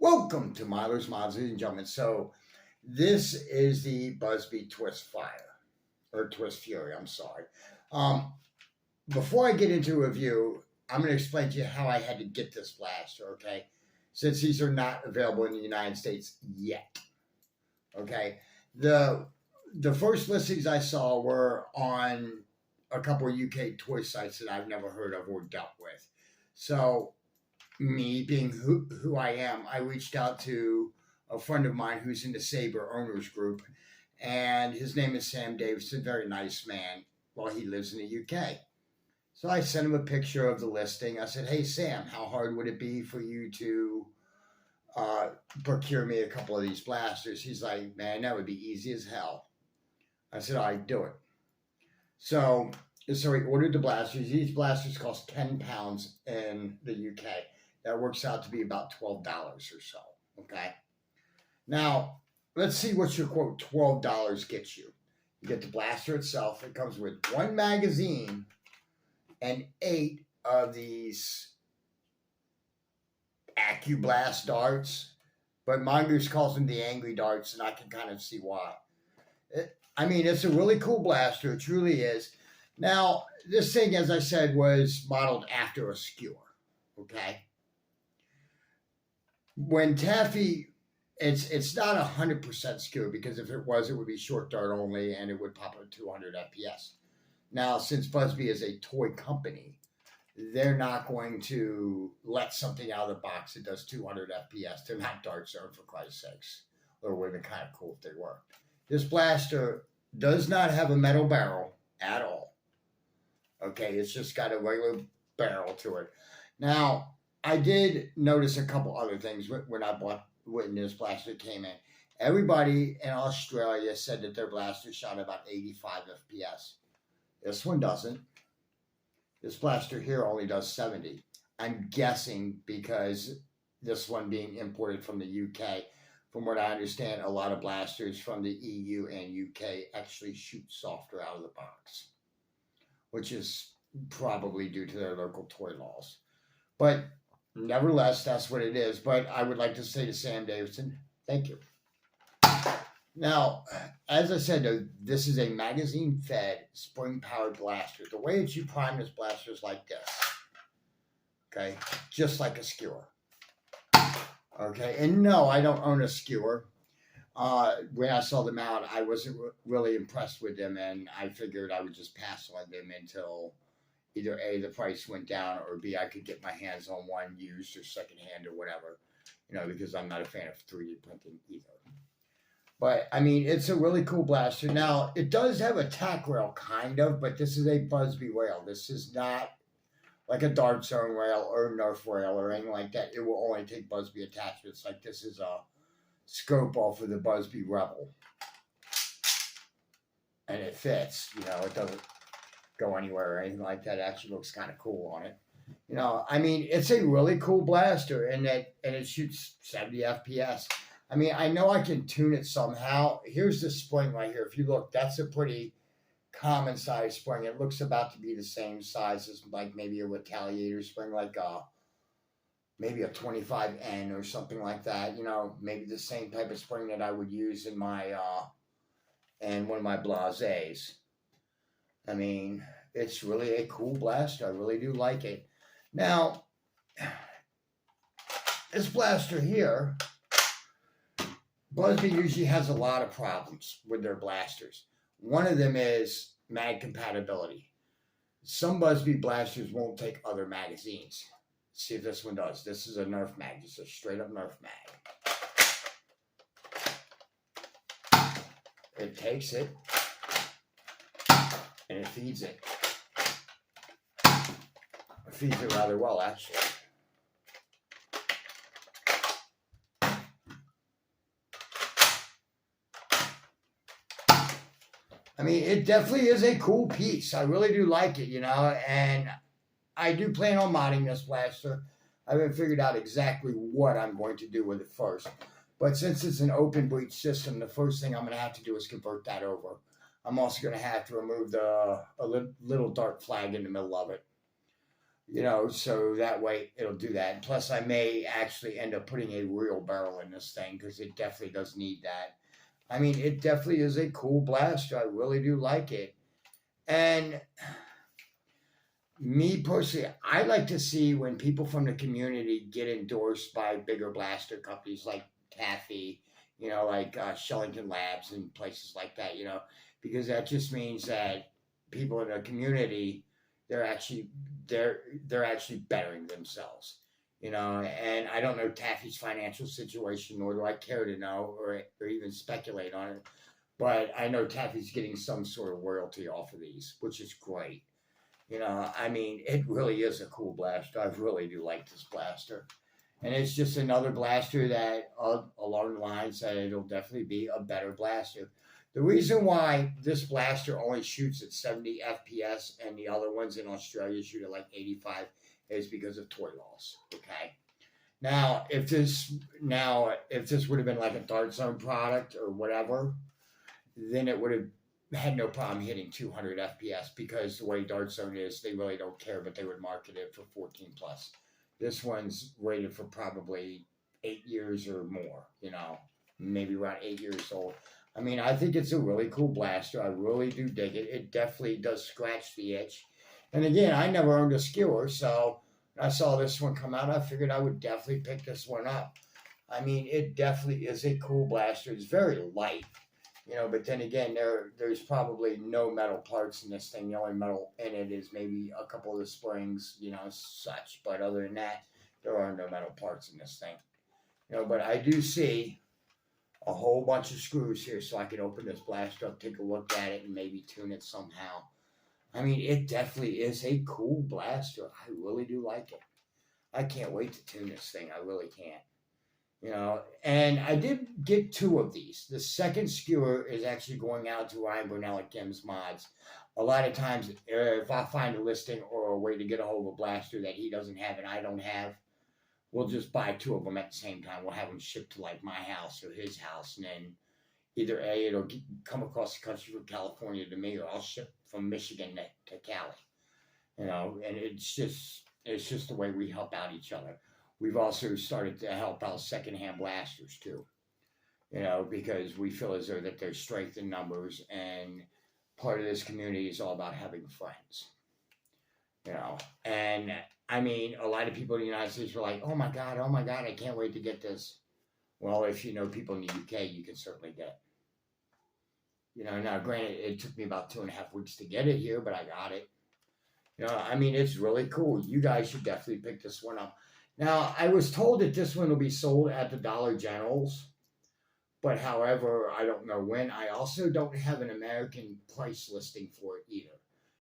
Welcome to Milers, Miles, ladies and gentlemen. So, this is the buzzbee twist fire, or twist fury, I'm sorry. Um, Before I get into a review, I'm going to explain to you how I had to get this blaster, okay? Since these are not available in the United States yet, okay? The first listings I saw were on a couple of UK toy sites that I've never heard of or dealt with. So, me being who I am, I reached out to a friend of mine who's in the Saber owners group, and his name is Sam Davidson, very nice man. Well, he lives in the UK. So I sent him a picture of the listing. I said, "Hey Sam, how hard would it be for you to procure me a couple of these blasters?" He's like, "Man, that would be easy as hell." I said, "All right, do it." So he ordered the blasters. These blasters cost £10 in the UK. That works out to be about $12 or so. Okay. Now, let's see what your quote $12 gets you. You get the blaster itself. It comes with one magazine and 8 of these AccuBlast darts. But Mongoose calls them the angry darts, and I can kind of see why. It's a really cool blaster. It truly is. Now, this thing, as I said, was modeled after a skewer. Okay. When taffy, it's not 100% skewer, because if it was, it would be short dart only, and it would pop at 200 FPS. Now, since buzzbee is a toy company, they're not going to let something out of the box that does 200 FPS. They're not dart zone, for Christ's sakes. Or it would have been kind of cool if they were. This blaster does not have a metal barrel at all. Okay, it's just got a regular barrel to it. Now, I did notice a couple other things when this blaster came in. Everybody in Australia said that their blaster shot about 85 FPS. This one doesn't. This blaster here only does 70. I'm guessing because this one being imported from the UK. From what I understand, a lot of blasters from the EU and UK actually shoot softer out of the box, which is probably due to their local toy laws. But nevertheless, that's what it is. But I would like to say to Sam Davidson, thank you. Now, as I said, this is a magazine-fed, spring-powered blaster. The way that you prime this blaster is like this. Okay? Just like a skewer. Okay? And no, I don't own a skewer. When I saw them out, I wasn't really impressed with them, and I figured I would just pass on them until either A, the price went down, or B, I could get my hands on one used or secondhand or whatever, because I'm not a fan of 3D printing either. But, it's a really cool blaster. Now, it does have a tack rail, kind of, but this is a buzzbee rail. This is not like a dart zone rail or a Nerf rail or anything like that. It will only take buzzbee attachments. Like, this is a scope off of the buzzbee Rebel. And it fits, it doesn't go anywhere or anything like that. It actually looks kind of cool on it. It's a really cool blaster, and it shoots 70 FPS. I know I can tune it somehow. Here's the spring right here. If you look, that's a pretty common size spring. It looks about to be the same size as like maybe a retaliator spring, like maybe a 25N or something like that. Maybe the same type of spring that I would use in my in one of my Blasés. It's really a cool blaster. I really do like it. Now, this blaster here, buzzbee usually has a lot of problems with their blasters. One of them is mag compatibility. Some buzzbee blasters won't take other magazines. Let's see if this one does. This is a Nerf mag. It's a straight up Nerf mag. It takes it and it feeds it. It feeds it rather well, actually. It definitely is a cool piece. I really do like it, and I do plan on modding this blaster. I haven't figured out exactly what I'm going to do with it first. But since it's an open breech system, the first thing I'm going to have to do is convert that over. I'm also going to have to remove a little dart flag in the middle of it. so that way it'll do that. And plus, I may actually end up putting a real barrel in this thing because it definitely does need that. I mean, it definitely is a cool blaster. I really do like it. And me personally, I like to see when people from the community get endorsed by bigger blaster companies like Taffy, like Shellington Labs and places like that, because that just means that people in the community they're actually they're actually bettering themselves, And I don't know Taffy's financial situation, nor do I care to know or even speculate on it. But I know Taffy's getting some sort of royalty off of these, which is great. I mean, it really is a cool blaster. I really do like this blaster. And it's just another blaster that, along the lines that it'll definitely be a better blaster. The reason why this blaster only shoots at 70 FPS and the other ones in Australia shoot at like 85 is because of toy loss. Okay. Now, if this would have been like a Dart Zone product or whatever, then it would have had no problem hitting 200 FPS because the way Dart Zone is, they really don't care, but they would market it for 14 plus. This one's rated for probably 8 years or more, maybe around 8 years old. I mean, I think it's a really cool blaster. I really do dig it. It definitely does scratch the itch. And again, I never owned a skewer, so when I saw this one come out, I figured I would definitely pick this one up. I mean, it definitely is a cool blaster. It's very light. But then again, there's probably no metal parts in this thing. The only metal in it is maybe a couple of the springs, such. But other than that, there are no metal parts in this thing. But I do see a whole bunch of screws here so I can open this blaster up, take a look at it, and maybe tune it somehow. I mean, it definitely is a cool blaster. I really do like it. I can't wait to tune this thing. I really can't. And I did get 2 of these. The second skewer is actually going out to Ryan Burnell at Kim's Mods. A lot of times, if I find a listing or a way to get a hold of a blaster that he doesn't have and I don't have, we'll just buy 2 of them at the same time. We'll have them shipped to like my house or his house, and then either it'll come across the country from California to me, or I'll ship from Michigan to Cali. And it's just the way we help out each other. We've also started to help out secondhand blasters too, because we feel as though that there's strength in numbers, and part of this community is all about having friends, And I mean, a lot of people in the United States were like, oh my God, I can't wait to get this. Well, if you know people in the UK, you can certainly get it. Now granted, it took me about 2.5 weeks to get it here, but I got it. I mean, it's really cool. You guys should definitely pick this one up. Now, I was told that this one will be sold at the Dollar Generals, but however, I don't know when. I also don't have an American price listing for it either.